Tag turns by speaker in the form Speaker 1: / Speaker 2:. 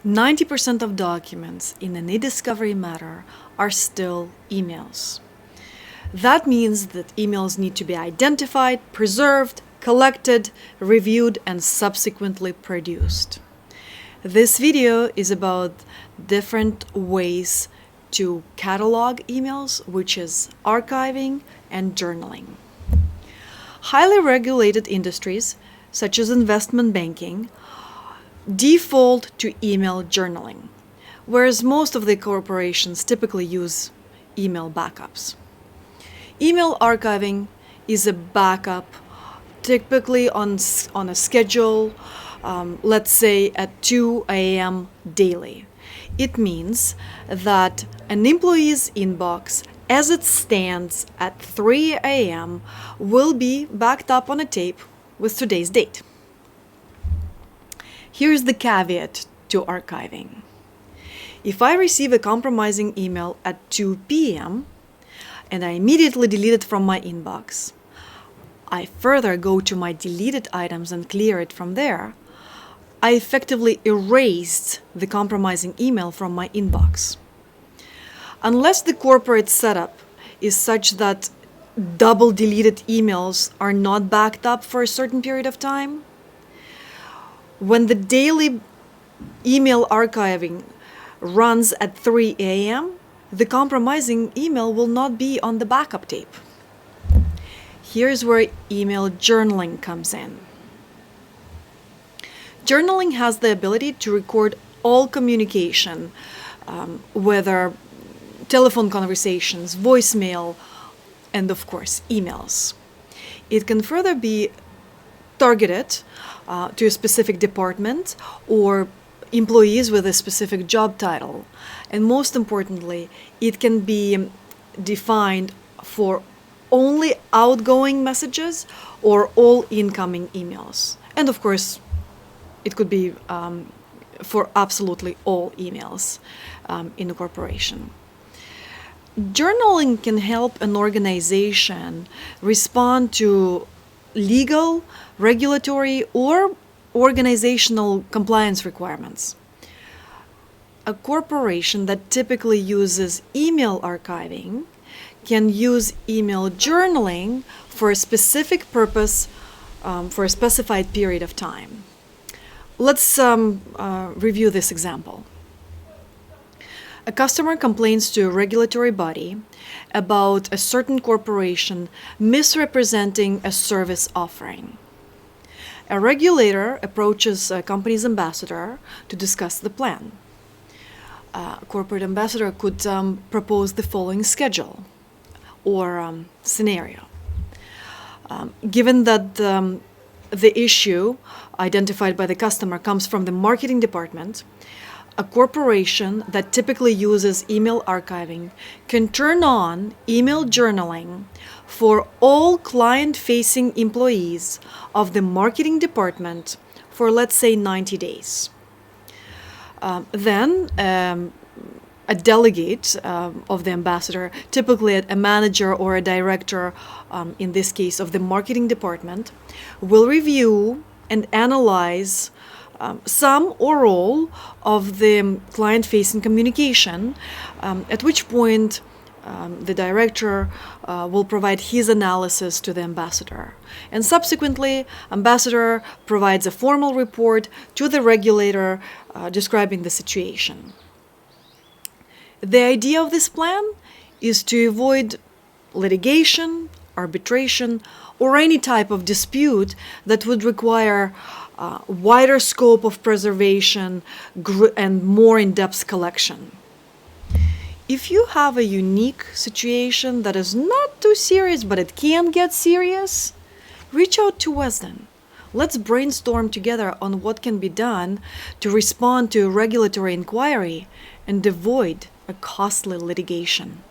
Speaker 1: 90% of documents in an e-discovery matter are still emails. That means that emails need to be identified, preserved, collected, reviewed, and subsequently produced. This video is about different ways to catalog emails, which is archiving and journaling. Highly regulated industries, such as investment banking, default to email journaling, whereas most of the corporations typically use email backups. Email archiving is a backup typically on a schedule, let's say at 2 a.m. daily. It means that an employee's inbox, as it stands at 3 a.m., will be backed up on a tape with today's date. Here's the caveat to archiving. If I receive a compromising email at 2 p.m. and I immediately delete it from my inbox, I further go to my deleted items and clear it from there, I effectively erased the compromising email from my inbox. Unless the corporate setup is such that double deleted emails are not backed up for a certain period of time, when the daily email archiving runs at 3 a.m., the compromising email will not be on the backup tape. Here's where email journaling comes in. Journaling has the ability to record all communication, whether telephone conversations, voicemail, and of course, emails. It can further be targeted to a specific department or employees with a specific job title. And most importantly, it can be defined for only outgoing messages or all incoming emails. And of course, it could be for absolutely all emails in a corporation. Journaling can help an organization respond to legal, regulatory, or organizational compliance requirements. A corporation that typically uses email archiving can use email journaling for a specific purpose for a specified period of time. Let's review this example. A customer complains to a regulatory body about a certain corporation misrepresenting a service offering. A regulator approaches a company's ambassador to discuss the plan. A corporate ambassador could propose the following schedule or scenario. Given that the issue identified by the customer comes from the marketing department, a corporation that typically uses email archiving can turn on email journaling for all client-facing employees of the marketing department for, let's say, 90 days. Then a delegate of the ambassador, typically a manager or a director, in this case of the marketing department, will review and analyze some or all of the client-facing communication, at which point the director will provide his analysis to the ambassador. And subsequently, ambassador provides a formal report to the regulator describing the situation. The idea of this plan is to avoid litigation, arbitration, or any type of dispute that would require wider scope of preservation and more in-depth collection. If you have a unique situation that is not too serious, but it can get serious, reach out to Wesdin. Let's brainstorm together on what can be done to respond to a regulatory inquiry and avoid a costly litigation.